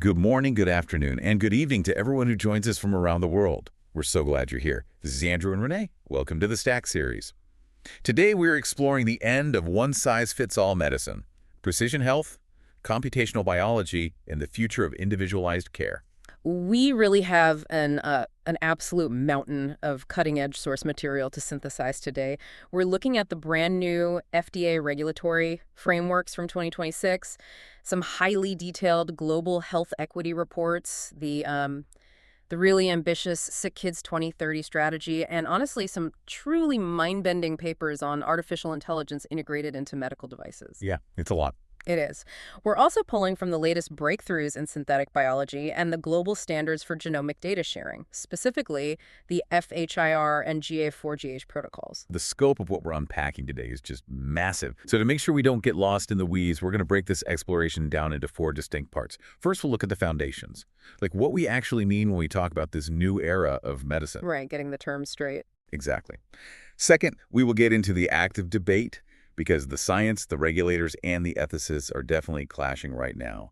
Good morning, good afternoon, and good evening to everyone who joins us from around the world. We're so glad you're here. This is Andrew and Renee. Welcome to the Stack series. Today we're exploring the end of one-size-fits-all medicine, precision health, computational biology, and the future of individualized care. We really have an absolute mountain of cutting-edge source material to synthesize today. We're looking at the brand new FDA regulatory frameworks from 2026, some highly detailed global health equity reports, the really ambitious Sick Kids 2030 strategy, and honestly, some truly mind-bending papers on artificial intelligence integrated into medical devices. Yeah, it's a lot. It is. We're also pulling from the latest breakthroughs in synthetic biology and the global standards for genomic data sharing, specifically the FHIR and GA4GH protocols. The scope of what we're unpacking today is just massive. So to make sure we don't get lost in the weeds, we're going to break this exploration down into 4 distinct parts. First, we'll look at the foundations, like what we actually mean when we talk about this new era of medicine. Right, getting the terms straight. Exactly. Second, we will get into the active debate, because the science, the regulators, and the ethicists are definitely clashing right now.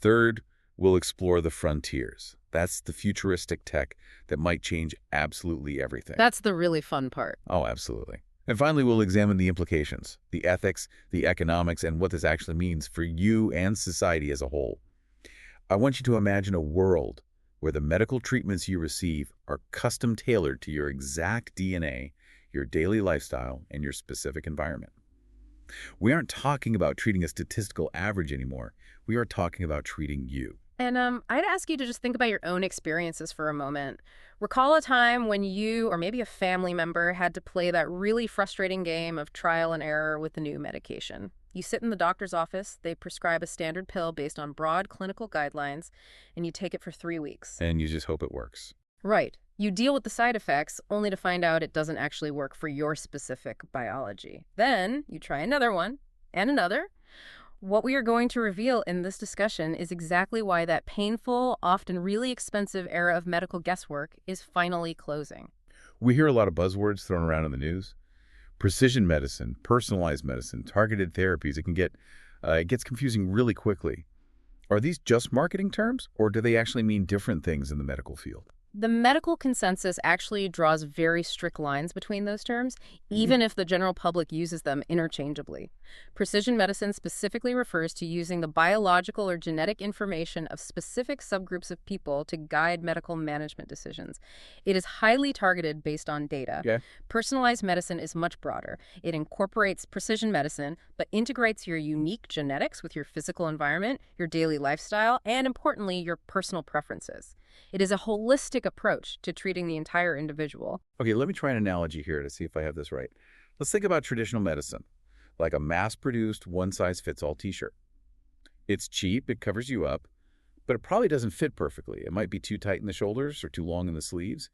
Third, we'll explore the frontiers. That's the futuristic tech that might change absolutely everything. That's the really fun part. Oh, absolutely. And finally, we'll examine the implications, the ethics, the economics, and what this actually means for you and society as a whole. I want you to imagine a world where the medical treatments you receive are custom-tailored to your exact DNA, your daily lifestyle, and your specific environment. We aren't talking about treating a statistical average anymore. We are talking about treating you. And I'd ask you to just think about your own experiences for a moment. Recall a time when you or maybe a family member had to play that really frustrating game of trial and error with a new medication. You sit in the doctor's office, they prescribe a standard pill based on broad clinical guidelines, and you take it for 3 weeks. And you just hope it works. Right. You deal with the side effects only to find out it doesn't actually work for your specific biology. Then you try another one and another. What we are going to reveal in this discussion is exactly why that painful, often really expensive era of medical guesswork is finally closing. We hear a lot of buzzwords thrown around in the news. Precision medicine, personalized medicine, targeted therapies. It gets confusing really quickly. Are these just marketing terms, or do they actually mean different things in the medical field? The medical consensus actually draws very strict lines between those terms, even if the general public uses them interchangeably. Precision medicine specifically refers to using the biological or genetic information of specific subgroups of people to guide medical management decisions. It is highly targeted based on data. Yeah. Personalized medicine is much broader. It incorporates precision medicine, but integrates your unique genetics with your physical environment, your daily lifestyle, and importantly, your personal preferences. It is a holistic approach to treating the entire individual. Okay, let me try an analogy here to see if I have this right. Let's think about traditional medicine, like a mass-produced one-size-fits-all t-shirt. It's cheap, it covers you up, but it probably doesn't fit perfectly. It might be too tight in the shoulders or too long in the sleeves,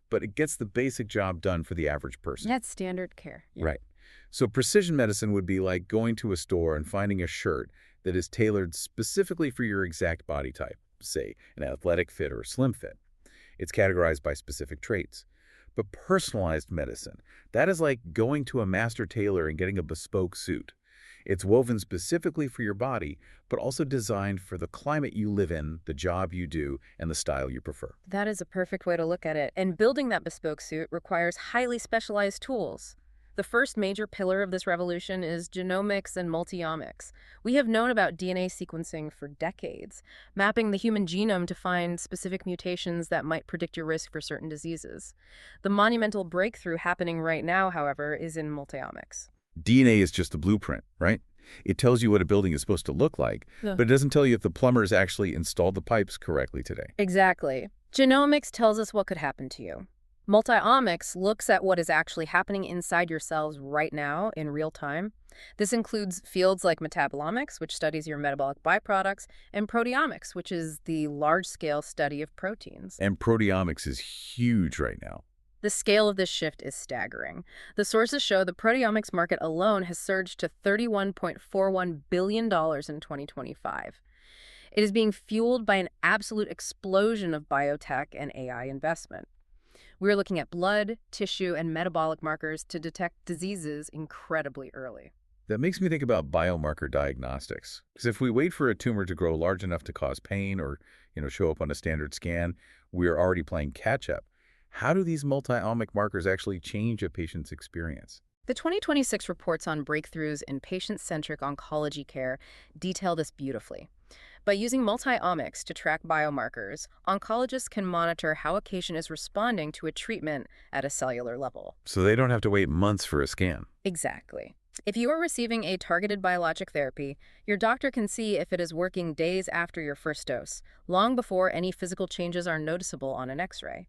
but it gets the basic job done for the average person. That's standard care. Yeah. Right. So precision medicine would be like going to a store and finding a shirt that is tailored specifically for your exact body type. Say, an athletic fit or a slim fit. It's categorized by specific traits. But personalized medicine, that is like going to a master tailor and getting a bespoke suit. It's woven specifically for your body, but also designed for the climate you live in, the job you do, and the style you prefer. That is a perfect way to look at it. And building that bespoke suit requires highly specialized tools. The first major pillar of this revolution is genomics and multi-omics. We have known about DNA sequencing for decades, mapping the human genome to find specific mutations that might predict your risk for certain diseases. The monumental breakthrough happening right now, however, is in multi-omics. DNA is just a blueprint, right? It tells you what a building is supposed to look like, Yeah. but it doesn't tell you if the plumbers actually installed the pipes correctly today. Exactly. Genomics tells us what could happen to you. Multi-omics looks at what is actually happening inside your cells right now in real time. This includes fields like metabolomics, which studies your metabolic byproducts, and proteomics, which is the large-scale study of proteins. And proteomics is huge right now. The scale of this shift is staggering. The sources show the proteomics market alone has surged to $31.41 billion in 2025. It is being fueled by an absolute explosion of biotech and AI investment. We're looking at blood, tissue, and metabolic markers to detect diseases incredibly early. That makes me think about biomarker diagnostics. Because if we wait for a tumor to grow large enough to cause pain or, show up on a standard scan, we're already playing catch-up. How do these multi-omic markers actually change a patient's experience? The 2026 reports on breakthroughs in patient-centric oncology care detail this beautifully. By using multi-omics to track biomarkers, oncologists can monitor how a patient is responding to a treatment at a cellular level. So they don't have to wait months for a scan. Exactly. If you are receiving a targeted biologic therapy, your doctor can see if it is working days after your first dose, long before any physical changes are noticeable on an X-ray.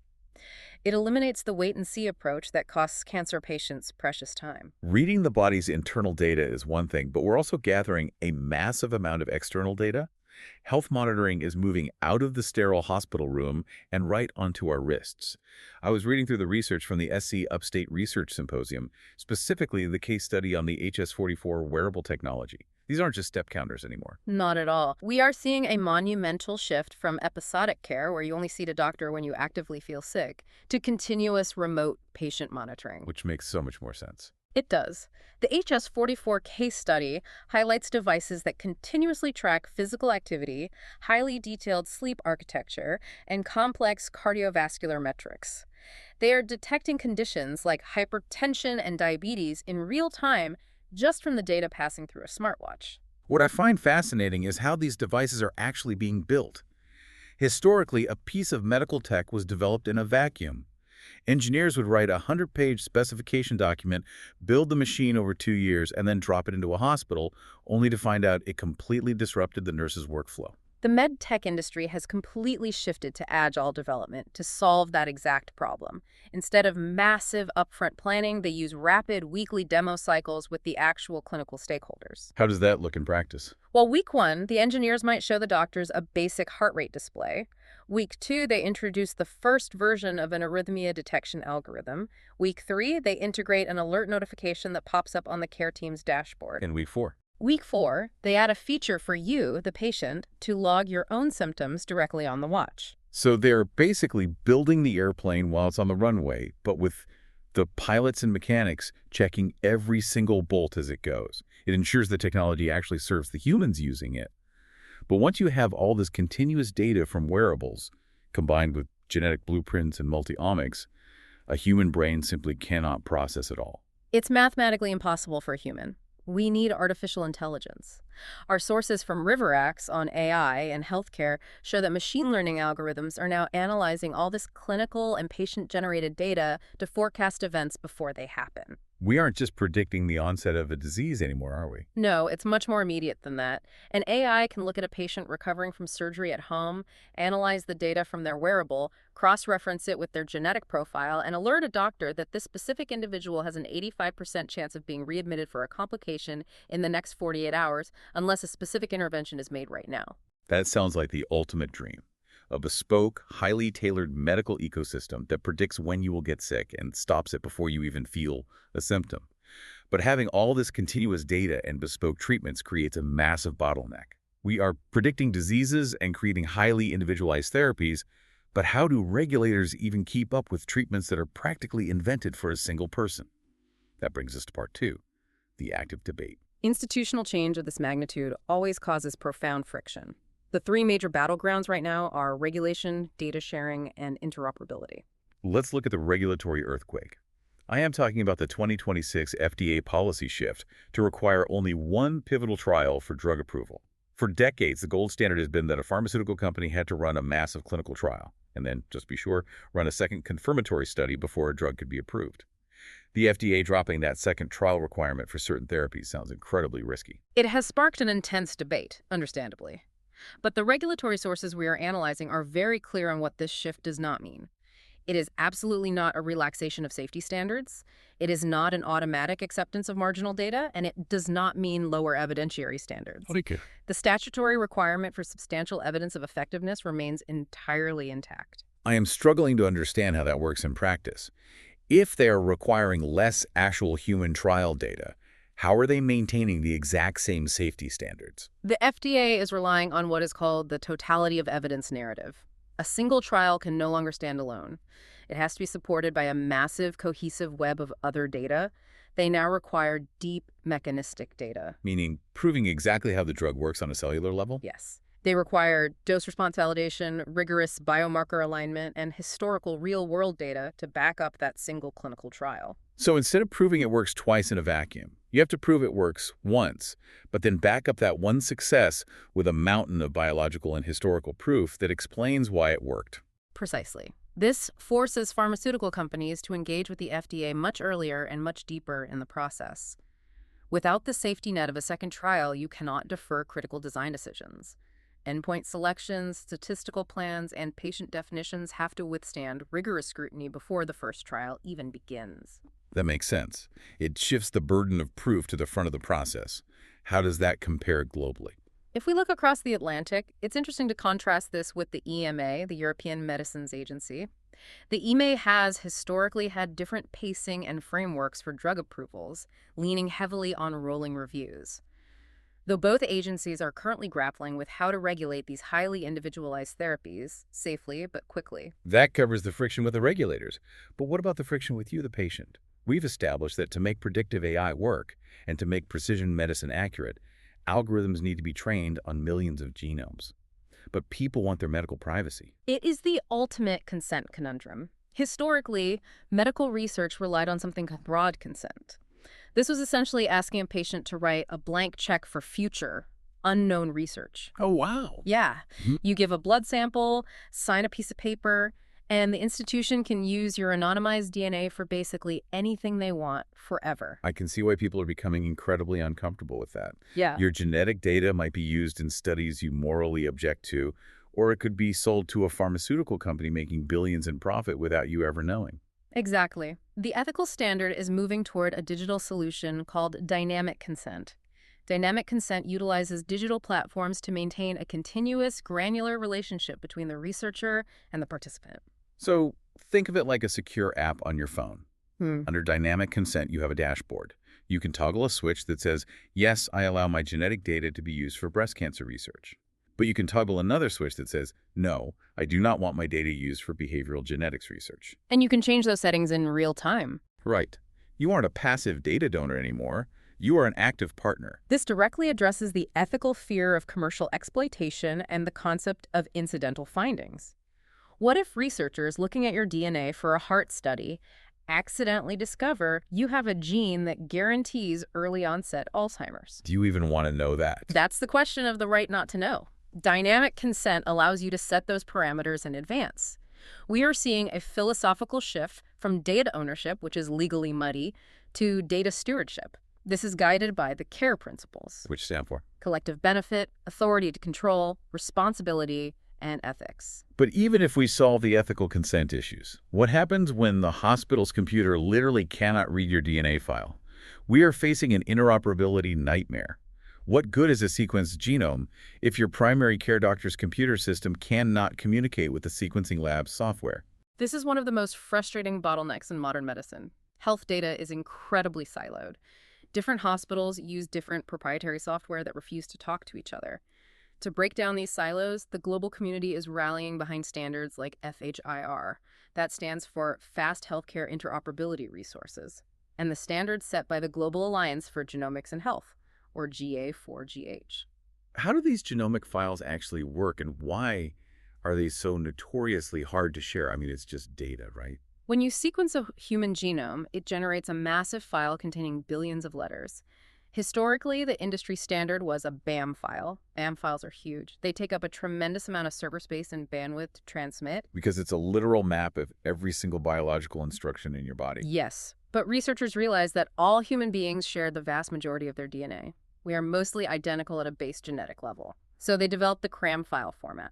It eliminates the wait-and-see approach that costs cancer patients precious time. Reading the body's internal data is one thing, but we're also gathering a massive amount of external data. Health monitoring is moving out of the sterile hospital room and right onto our wrists. I was reading through the research from the SC Upstate Research Symposium, specifically the case study on the HS44 wearable technology. These aren't just step counters anymore. Not at all. We are seeing a monumental shift from episodic care, where you only see a doctor when you actively feel sick, to continuous remote patient monitoring. Which makes so much more sense. It does. The HS44 case study highlights devices that continuously track physical activity, highly detailed sleep architecture, and complex cardiovascular metrics. They are detecting conditions like hypertension and diabetes in real time just from the data passing through a smartwatch. What I find fascinating is how these devices are actually being built. Historically, a piece of medical tech was developed in a vacuum. Engineers would write a 100-page specification document, build the machine over 2 years, and then drop it into a hospital, only to find out it completely disrupted the nurse's workflow. The med tech industry has completely shifted to agile development to solve that exact problem. Instead of massive upfront planning, they use rapid weekly demo cycles with the actual clinical stakeholders. How does that look in practice? Well, week 1, the engineers might show the doctors a basic heart rate display. Week 2, they introduce the first version of an arrhythmia detection algorithm. Week 3, they integrate an alert notification that pops up on the care team's dashboard. In week 4? Week 4, they add a feature for you, the patient, to log your own symptoms directly on the watch. So they're basically building the airplane while it's on the runway, but with the pilots and mechanics checking every single bolt as it goes. It ensures the technology actually serves the humans using it. But once you have all this continuous data from wearables, combined with genetic blueprints and multi-omics, a human brain simply cannot process it all. It's mathematically impossible for a human. We need artificial intelligence. Our sources from RiverX on AI and healthcare show that machine learning algorithms are now analyzing all this clinical and patient-generated data to forecast events before they happen. We aren't just predicting the onset of a disease anymore, are we? No, it's much more immediate than that. An AI can look at a patient recovering from surgery at home, analyze the data from their wearable, cross-reference it with their genetic profile, and alert a doctor that this specific individual has an 85% chance of being readmitted for a complication in the next 48 hours, unless a specific intervention is made right now. That sounds like the ultimate dream. A bespoke, highly tailored medical ecosystem that predicts when you will get sick and stops it before you even feel a symptom. But having all this continuous data and bespoke treatments creates a massive bottleneck. We are predicting diseases and creating highly individualized therapies, but how do regulators even keep up with treatments that are practically invented for a single person? That brings us to part 2, the active debate. Institutional change of this magnitude always causes profound friction. The 3 major battlegrounds right now are regulation, data sharing, and interoperability. Let's look at the regulatory earthquake. I am talking about the 2026 FDA policy shift to require only one pivotal trial for drug approval. For decades, the gold standard has been that a pharmaceutical company had to run a massive clinical trial, and then, just be sure, run a second confirmatory study before a drug could be approved. The FDA dropping that second trial requirement for certain therapies sounds incredibly risky. It has sparked an intense debate, understandably. But the regulatory sources we are analyzing are very clear on what this shift does not mean. It is absolutely not a relaxation of safety standards. It is not an automatic acceptance of marginal data, and it does not mean lower evidentiary standards. Okay. The statutory requirement for substantial evidence of effectiveness remains entirely intact. I am struggling to understand how that works in practice. If they are requiring less actual human trial data, how are they maintaining the exact same safety standards? The FDA is relying on what is called the totality of evidence narrative. A single trial can no longer stand alone. It has to be supported by a massive, cohesive web of other data. They now require deep mechanistic data. Meaning proving exactly how the drug works on a cellular level? Yes. They require dose-response validation, rigorous biomarker alignment, and historical real-world data to back up that single clinical trial. So instead of proving it works twice in a vacuum, you have to prove it works once, but then back up that one success with a mountain of biological and historical proof that explains why it worked. Precisely. This forces pharmaceutical companies to engage with the FDA much earlier and much deeper in the process. Without the safety net of a second trial, you cannot defer critical design decisions. Endpoint selections, statistical plans, and patient definitions have to withstand rigorous scrutiny before the first trial even begins. That makes sense. It shifts the burden of proof to the front of the process. How does that compare globally? If we look across the Atlantic, it's interesting to contrast this with the EMA, the European Medicines Agency. The EMA has historically had different pacing and frameworks for drug approvals, leaning heavily on rolling reviews. Though both agencies are currently grappling with how to regulate these highly individualized therapies safely but quickly. That covers the friction with the regulators. But what about the friction with you, the patient? We've established that to make predictive AI work and to make precision medicine accurate, algorithms need to be trained on millions of genomes. But people want their medical privacy. It is the ultimate consent conundrum. Historically, medical research relied on something called broad consent. This was essentially asking a patient to write a blank check for future, unknown research. Oh, wow. Yeah. You give a blood sample, sign a piece of paper, and the institution can use your anonymized DNA for basically anything they want forever. I can see why people are becoming incredibly uncomfortable with that. Yeah. Your genetic data might be used in studies you morally object to, or it could be sold to a pharmaceutical company making billions in profit without you ever knowing. Exactly. The ethical standard is moving toward a digital solution called dynamic consent. Dynamic consent utilizes digital platforms to maintain a continuous, granular relationship between the researcher and the participant. So think of it like a secure app on your phone. Under dynamic consent, you have a dashboard. You can toggle a switch that says, yes, I allow my genetic data to be used for breast cancer research. But you can toggle another switch that says, no, I do not want my data used for behavioral genetics research. And you can change those settings in real time. Right. You aren't a passive data donor anymore. You are an active partner. This directly addresses the ethical fear of commercial exploitation and the concept of incidental findings. What if researchers looking at your DNA for a heart study accidentally discover you have a gene that guarantees early onset Alzheimer's? Do you even want to know that? That's the question of the right not to know. Dynamic consent allows you to set those parameters in advance. We are seeing a philosophical shift from data ownership, which is legally muddy, to data stewardship. This is guided by the CARE principles: Which stand for? collective benefit, authority to control, responsibility, and ethics. But even if we solve the ethical consent issues, what happens when the hospital's computer literally cannot read your DNA file? We are facing an interoperability nightmare. What good is a sequenced genome if your primary care doctor's computer system cannot communicate with the sequencing lab's software? This is one of the most frustrating bottlenecks in modern medicine. Health data is incredibly siloed. Different hospitals use different proprietary software that refuse to talk to each other. To break down these silos, the global community is rallying behind standards like FHIR. That stands for Fast Healthcare Interoperability Resources, and the standards set by the Global Alliance for Genomics and Health, or GA4GH. How do these genomic files actually work, and why are they so notoriously hard to share? I mean, it's just data, right? When you sequence a human genome, it generates a massive file containing billions of letters. Historically, the industry standard was a BAM file. BAM files are huge. They take up a tremendous amount of server space and bandwidth to transmit. Because it's a literal map of every single biological instruction in your body. Yes, but researchers realized that all human beings share the vast majority of their DNA. We are mostly identical at a base genetic level. So they developed the CRAM file format.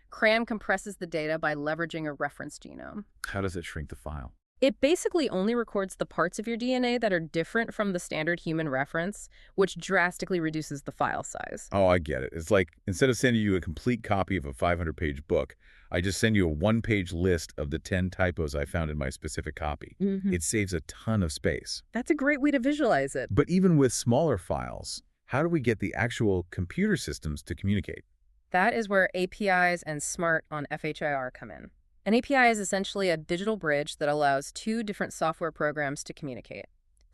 CRAM compresses the data by leveraging a reference genome. How does it shrink the file? It basically only records the parts of your DNA that are different from the standard human reference, which drastically reduces the file size. Oh, I get it. It's like, instead of sending you a complete copy of a 500-page book, I just send you a one-page list of the 10 typos I found in my specific copy. It saves a ton of space. That's a great way to visualize it. But even with smaller files, how do we get the actual computer systems to communicate? That is where APIs and SMART on FHIR come in. An API is essentially a digital bridge that allows two different software programs to communicate.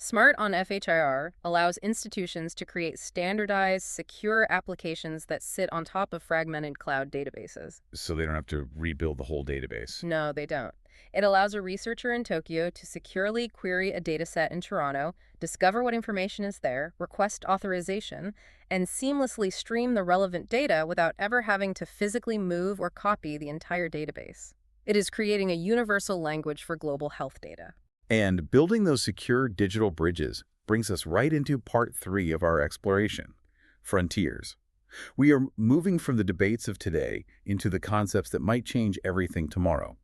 SMART on FHIR allows institutions to create standardized, secure applications that sit on top of fragmented cloud databases. So they don't have to rebuild the whole database. No, they don't. It allows a researcher in Tokyo to securely query a dataset in Toronto, discover what information is there, request authorization, and seamlessly stream the relevant data without ever having to physically move or copy the entire database. It is creating a universal language for global health data. And building those secure digital bridges brings us right into part 3 of our exploration, frontiers. We are moving from the debates of today into the concepts that might change everything tomorrow.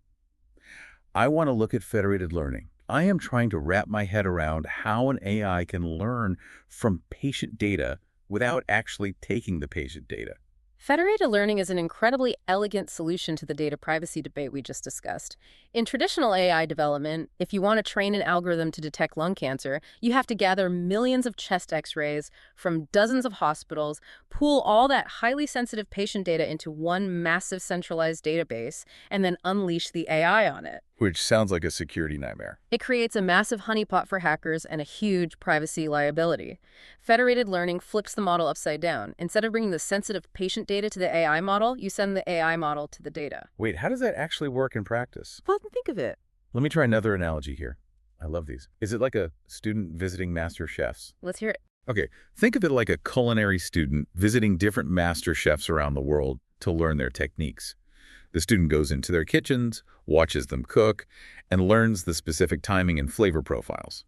I want to look at federated learning. I am trying to wrap my head around how an AI can learn from patient data without actually taking the patient data. Federated learning is an incredibly elegant solution to the data privacy debate we just discussed. In traditional AI development, if you want to train an algorithm to detect lung cancer, you have to gather millions of chest x-rays from dozens of hospitals, pool all that highly sensitive patient data into one massive centralized database, and then unleash the AI on it. Which sounds like a security nightmare. It creates a massive honeypot for hackers and a huge privacy liability. Federated learning flips the model upside down. Instead of bringing the sensitive patient data to the AI model, you send the AI model to the data. Wait, how does that actually work in practice? Well, think of it. Let me try another analogy here. I love these. Is it like a student visiting master chefs? Let's hear it. Okay, think of it like a culinary student visiting different master chefs around the world to learn their techniques. The student goes into their kitchens, watches them cook, and learns the specific timing and flavor profiles.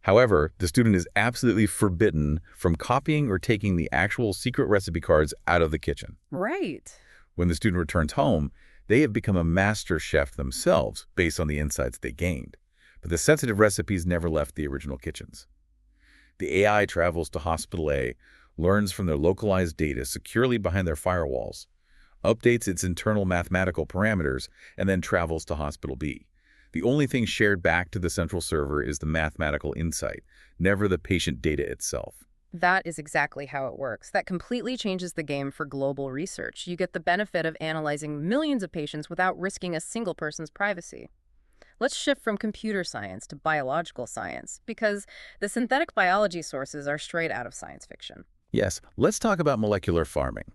However, the student is absolutely forbidden from copying or taking the actual secret recipe cards out of the kitchen. Right. When the student returns home, they have become a master chef themselves based on the insights they gained. But the sensitive recipes never left the original kitchens. The AI travels to Hospital A, learns from their localized data securely behind their firewalls, updates its internal mathematical parameters, and then travels to Hospital B. The only thing shared back to the central server is the mathematical insight, never the patient data itself. That is exactly how it works. That completely changes the game for global research. You get the benefit of analyzing millions of patients without risking a single person's privacy. Let's shift from computer science to biological science, because the synthetic biology sources are straight out of science fiction. Yes, let's talk about molecular farming.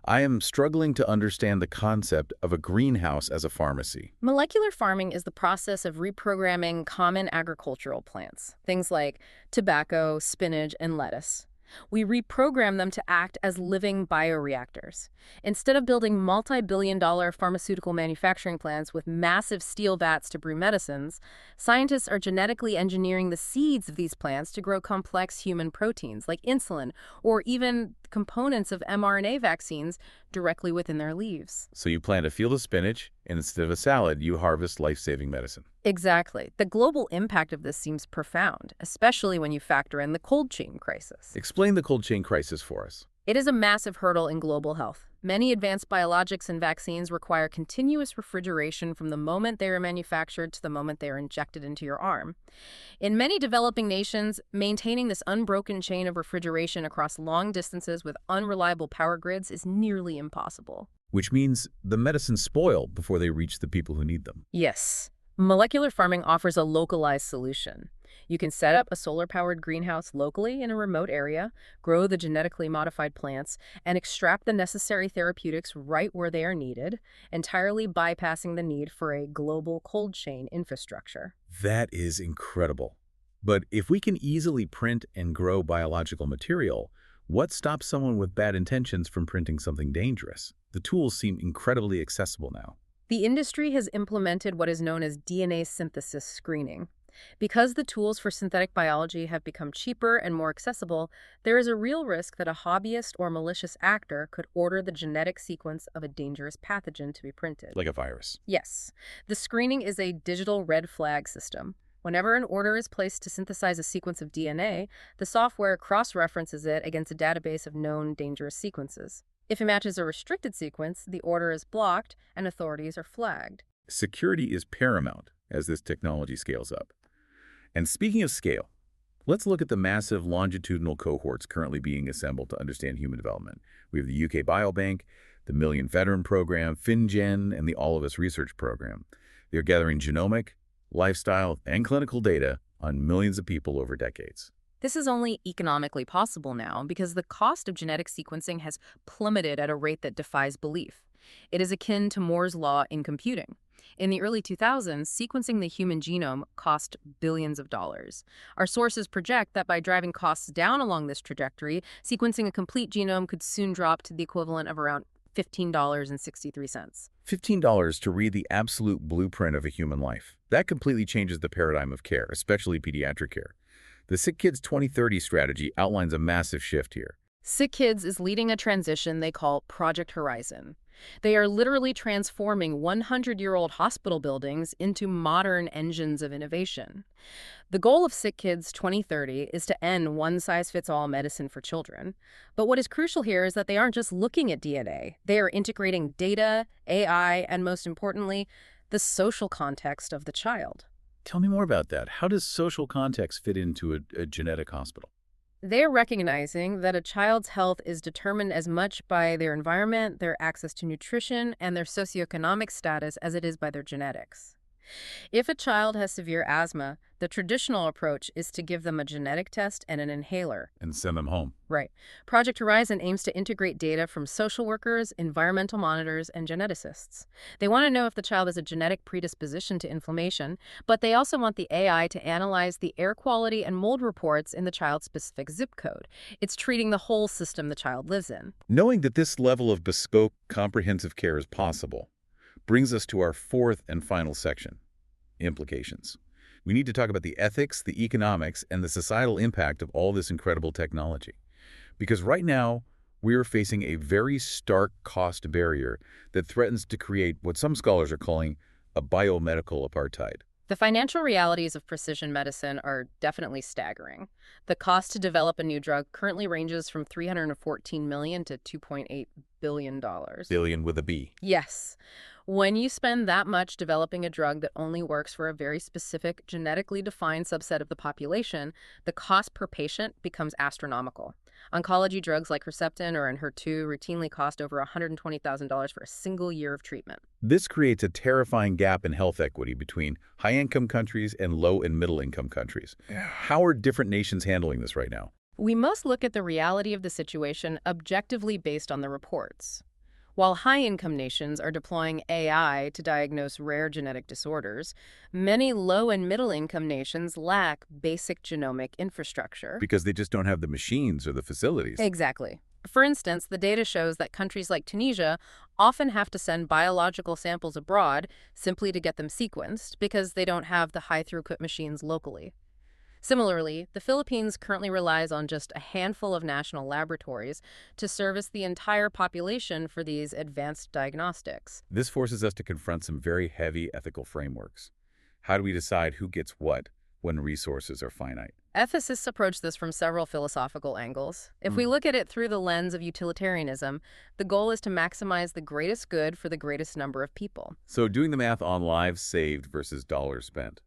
I am struggling to understand the concept of a greenhouse as a pharmacy. Molecular farming is the process of reprogramming common agricultural plants, things like tobacco, spinach, and lettuce. We reprogram them to act as living bioreactors. Instead of building multi-billion-dollar pharmaceutical manufacturing plants with massive steel vats to brew medicines, scientists are genetically engineering the seeds of these plants to grow complex human proteins like insulin or even components of mRNA vaccines directly within their leaves. So you plant a field of spinach, and instead of a salad, you harvest life-saving medicine. Exactly. The global impact of this seems profound, especially when you factor in the cold chain crisis. Explain the cold chain crisis for us. It is a massive hurdle in global health. Many advanced biologics and vaccines require continuous refrigeration from the moment they are manufactured to the moment they are injected into your arm. In many developing nations, maintaining this unbroken chain of refrigeration across long distances with unreliable power grids is nearly impossible. Which means the medicines spoil before they reach the people who need them. Yes. Molecular farming offers a localized solution. You can set up a solar-powered greenhouse locally in a remote area, grow the genetically modified plants, and extract the necessary therapeutics right where they are needed, entirely bypassing the need for a global cold chain infrastructure. That is incredible. But if we can easily print and grow biological material, what stops someone with bad intentions from printing something dangerous? The tools seem incredibly accessible now. The industry has implemented what is known as DNA synthesis screening. Because the tools for synthetic biology have become cheaper and more accessible, there is a real risk that a hobbyist or malicious actor could order the genetic sequence of a dangerous pathogen to be printed. Like a virus. Yes. The screening is a digital red flag system. Whenever an order is placed to synthesize a sequence of DNA, the software cross-references it against a database of known dangerous sequences. If it matches a restricted sequence, the order is blocked and authorities are flagged. Security is paramount as this technology scales up. And speaking of scale, let's look at the massive longitudinal cohorts currently being assembled to understand human development. We have the UK Biobank, the Million Veteran Program, FinGen, and the All of Us Research Program. They're gathering genomic, lifestyle, and clinical data on millions of people over decades. This is only economically possible now because the cost of genetic sequencing has plummeted at a rate that defies belief. It is akin to Moore's law in computing. In the early 2000s, sequencing the human genome cost billions of dollars. Our sources project that by driving costs down along this trajectory, sequencing a complete genome could soon drop to the equivalent of around $15.63. $15 to read the absolute blueprint of a human life. That completely changes the paradigm of care, especially pediatric care. The Sick Kids 2030 strategy outlines a massive shift here. Sick Kids is leading a transition they call Project Horizon. They are literally transforming 100-year-old hospital buildings into modern engines of innovation. The goal of Sick Kids 2030 is to end one-size-fits-all medicine for children. But what is crucial here is that they aren't just looking at DNA. They are integrating data, AI, and most importantly, the social context of the child. Tell me more about that. How does social context fit into a genetic hospital? They're recognizing that a child's health is determined as much by their environment, their access to nutrition, and their socioeconomic status as it is by their genetics. If a child has severe asthma, the traditional approach is to give them a genetic test and an inhaler. And send them home. Right. Project Horizon aims to integrate data from social workers, environmental monitors, and geneticists. They want to know if the child has a genetic predisposition to inflammation, but they also want the AI to analyze the air quality and mold reports in the child's specific zip code. It's treating the whole system the child lives in. Knowing that this level of bespoke, comprehensive care is possible brings us to our fourth and final section, implications. We need to talk about the ethics, the economics, and the societal impact of all this incredible technology. Because right now, we are facing a very stark cost barrier that threatens to create what some scholars are calling a biomedical apartheid. The financial realities of precision medicine are definitely staggering. The cost to develop a new drug currently ranges from $314 million to $2.8 billion. Billion with a B. Yes. When you spend that much developing a drug that only works for a very specific, genetically defined subset of the population, the cost per patient becomes astronomical. Oncology drugs like Herceptin or Enhertu routinely cost over $120,000 for a single year of treatment. This creates a terrifying gap in health equity between high-income countries and low- and middle-income countries. How are different nations handling this right now? We must look at the reality of the situation objectively based on the reports. While high-income nations are deploying AI to diagnose rare genetic disorders, many low- and middle-income nations lack basic genomic infrastructure. Because they just don't have the machines or the facilities. Exactly. For instance, the data shows that countries like Tunisia often have to send biological samples abroad simply to get them sequenced because they don't have the high-throughput machines locally. Similarly, the Philippines currently relies on just a handful of national laboratories to service the entire population for these advanced diagnostics. This forces us to confront some very heavy ethical frameworks. How do we decide who gets what when resources are finite? Ethicists approach this from several philosophical angles. If we look at it through the lens of utilitarianism, the goal is to maximize the greatest good for the greatest number of people. So doing the math on lives saved versus dollars spent.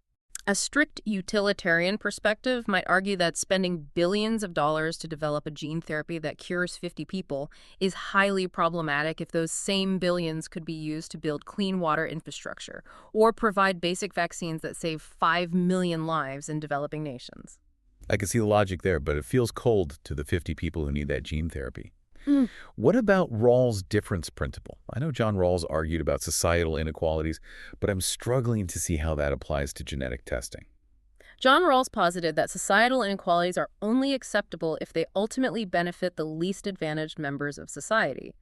A strict utilitarian perspective might argue that spending billions of dollars to develop a gene therapy that cures 50 people is highly problematic if those same billions could be used to build clean water infrastructure or provide basic vaccines that save 5 million lives in developing nations. I can see the logic there, but it feels cold to the 50 people who need that gene therapy. What about Rawls' difference principle? I know John Rawls argued about societal inequalities, but I'm struggling to see how that applies to genetic testing. John Rawls posited that societal inequalities are only acceptable if they ultimately benefit the least advantaged members of society.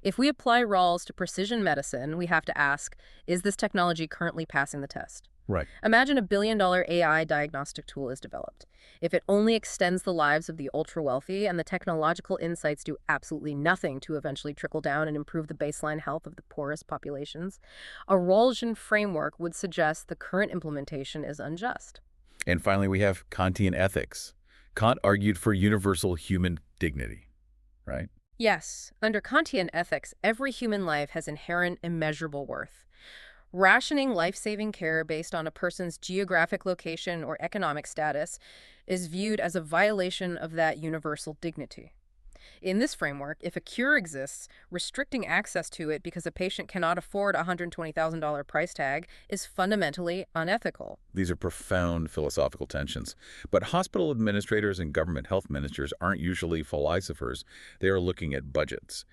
If we apply Rawls to precision medicine, we have to ask, is this technology currently passing the test? Right. Imagine a billion-dollar AI diagnostic tool is developed. If it only extends the lives of the ultra-wealthy and the technological insights do absolutely nothing to eventually trickle down and improve the baseline health of the poorest populations, a Rawlsian framework would suggest the current implementation is unjust. And finally, we have Kantian ethics. Kant argued for universal human dignity, right? Yes, under Kantian ethics, every human life has inherent immeasurable worth. Rationing life-saving care based on a person's geographic location or economic status is viewed as a violation of that universal dignity. In this framework, if a cure exists, restricting access to it because a patient cannot afford a $120,000 price tag is fundamentally unethical. These are profound philosophical tensions. But hospital administrators and government health ministers aren't usually philosophers. They are looking at budgets.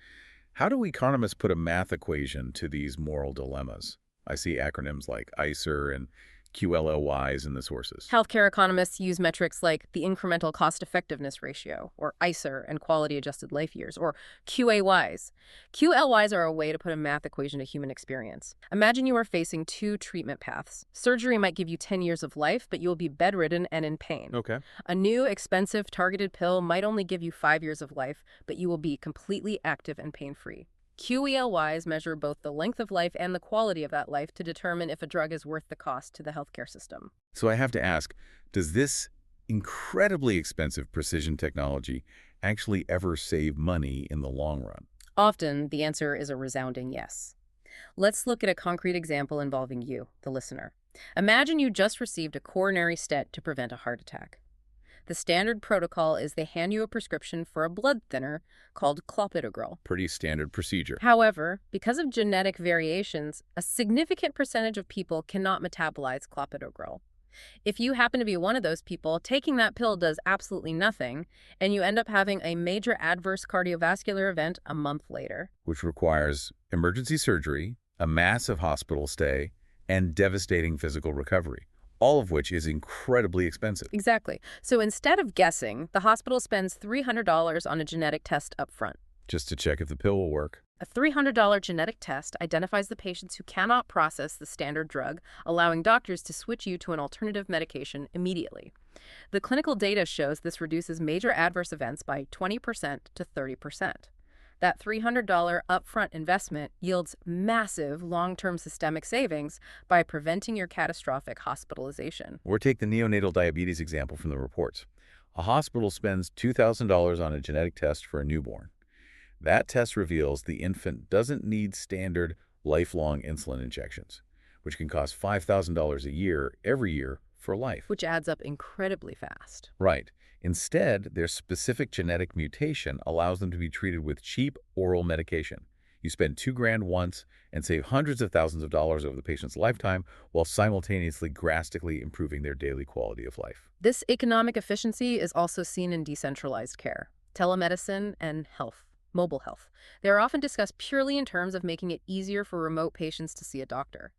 How do economists put a math equation to these moral dilemmas? I see acronyms like ICER and QLOYs in the sources. Healthcare economists use metrics like the incremental cost-effectiveness ratio, or ICER, and quality-adjusted life years, or QAYs. QLYs are a way to put a math equation to human experience. Imagine you are facing two treatment paths. Surgery might give you 10 years of life, but you will be bedridden and in pain. Okay. A new, expensive, targeted pill might only give you 5 years of life, but you will be completely active and pain-free. QELYs measure both the length of life and the quality of that life to determine if a drug is worth the cost to the healthcare system. So I have to ask, does this incredibly expensive precision technology actually ever save money in the long run? Often, the answer is a resounding yes. Let's look at a concrete example involving you, the listener. Imagine you just received a coronary stent to prevent a heart attack. The standard protocol is they hand you a prescription for a blood thinner called clopidogrel. Pretty standard procedure. However, because of genetic variations, a significant percentage of people cannot metabolize clopidogrel. If you happen to be one of those people, taking that pill does absolutely nothing, and you end up having a major adverse cardiovascular event a month later. Which requires emergency surgery, a massive hospital stay, and devastating physical recovery, all of which is incredibly expensive. Exactly. So instead of guessing, the hospital spends $300 on a genetic test up front. Just to check if the pill will work. A $300 genetic test identifies the patients who cannot process the standard drug, allowing doctors to switch you to an alternative medication immediately. The clinical data shows this reduces major adverse events by 20% to 30%. That $300 upfront investment yields massive long-term systemic savings by preventing your catastrophic hospitalization. Or take the neonatal diabetes example from the reports. A hospital spends $2,000 on a genetic test for a newborn. That test reveals the infant doesn't need standard lifelong insulin injections, which can cost $5,000 a year every year for life. Which adds up incredibly fast. Right. Instead, their specific genetic mutation allows them to be treated with cheap oral medication. You spend $2,000 once and save hundreds of thousands of dollars over the patient's lifetime while simultaneously drastically improving their daily quality of life. This economic efficiency is also seen in decentralized care, telemedicine, and mobile health. They are often discussed purely in terms of making it easier for remote patients to see a doctor.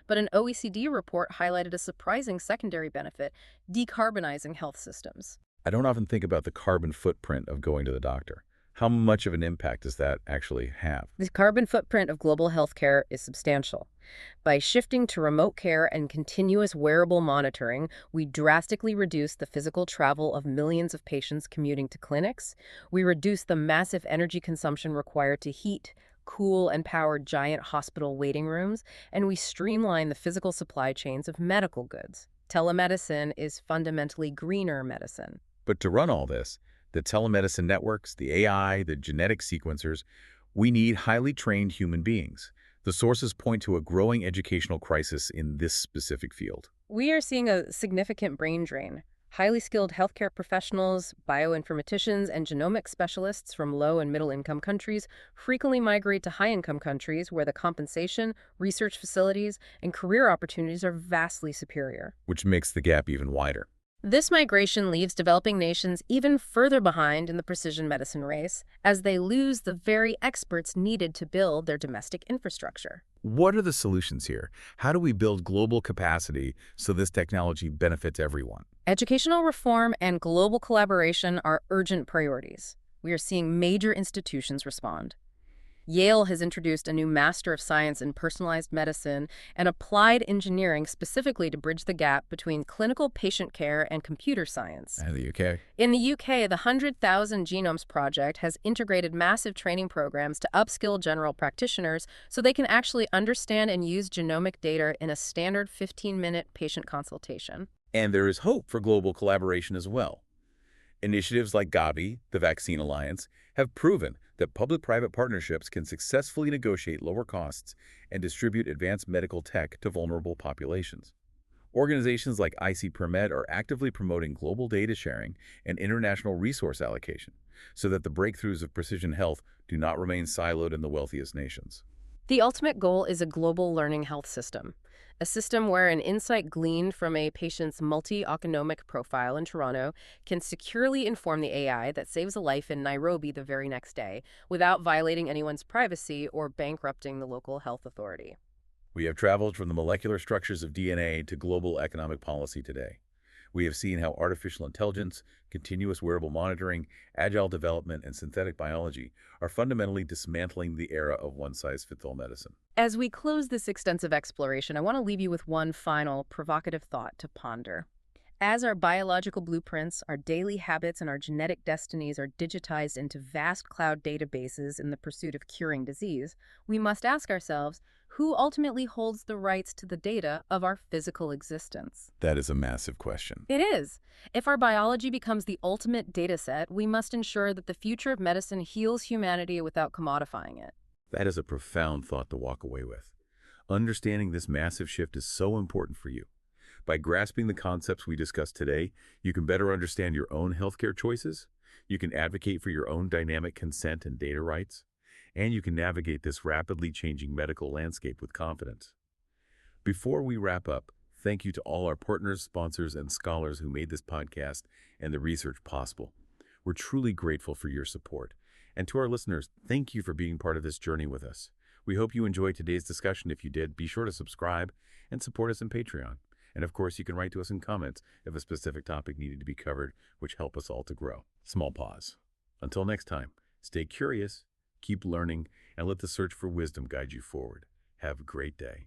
But an OECD report highlighted a surprising secondary benefit, decarbonizing health systems. I don't often think about the carbon footprint of going to the doctor. How much of an impact does that actually have? The carbon footprint of global healthcare is substantial. By shifting to remote care and continuous wearable monitoring, we drastically reduce the physical travel of millions of patients commuting to clinics. We reduce the massive energy consumption required to heat, cool, and power giant hospital waiting rooms, and we streamline the physical supply chains of medical goods. Telemedicine is fundamentally greener medicine. But to run all this, the telemedicine networks, the AI, the genetic sequencers, we need highly trained human beings. The sources point to a growing educational crisis in this specific field. We are seeing a significant brain drain. Highly skilled healthcare professionals, bioinformaticians, and genomics specialists from low- and middle-income countries frequently migrate to high-income countries where the compensation, research facilities, and career opportunities are vastly superior. Which makes the gap even wider. This migration leaves developing nations even further behind in the precision medicine race, as they lose the very experts needed to build their domestic infrastructure. What are the solutions here? How do we build global capacity so this technology benefits everyone? Educational reform and global collaboration are urgent priorities. We are seeing major institutions respond. Yale has introduced a new Master of Science in Personalized Medicine and Applied Engineering specifically to bridge the gap between clinical patient care and computer science. And the UK? In the UK, the 100,000 Genomes Project has integrated massive training programs to upskill general practitioners so they can actually understand and use genomic data in a standard 15-minute patient consultation. And there is hope for global collaboration as well. Initiatives like Gavi, the Vaccine Alliance, have proven that public-private partnerships can successfully negotiate lower costs and distribute advanced medical tech to vulnerable populations. Organizations like ICPRMed are actively promoting global data sharing and international resource allocation, so that the breakthroughs of precision health do not remain siloed in the wealthiest nations. The ultimate goal is a global learning health system, a system where an insight gleaned from a patient's multi-omic profile in Toronto can securely inform the AI that saves a life in Nairobi the very next day without violating anyone's privacy or bankrupting the local health authority. We have traveled from the molecular structures of DNA to global economic policy today. We have seen how artificial intelligence, continuous wearable monitoring, agile development, and synthetic biology are fundamentally dismantling the era of one-size-fits-all medicine. As we close this extensive exploration, I want to leave you with one final provocative thought to ponder. As our biological blueprints, our daily habits, and our genetic destinies are digitized into vast cloud databases in the pursuit of curing disease, we must ask ourselves, who ultimately holds the rights to the data of our physical existence? That is a massive question. It is. If our biology becomes the ultimate dataset, we must ensure that the future of medicine heals humanity without commodifying it. That is a profound thought to walk away with. Understanding this massive shift is so important for you. By grasping the concepts we discussed today, you can better understand your own healthcare choices, you can advocate for your own dynamic consent and data rights, and you can navigate this rapidly changing medical landscape with confidence. Before we wrap up, thank you to all our partners, sponsors, and scholars who made this podcast and the research possible. We're truly grateful for your support. And to our listeners, thank you for being part of this journey with us. We hope you enjoyed today's discussion. If you did, be sure to subscribe and support us on Patreon. And of course, you can write to us in comments if a specific topic needed to be covered, which help us all to grow. Small pause. Until next time, stay curious, keep learning, and let the search for wisdom guide you forward. Have a great day.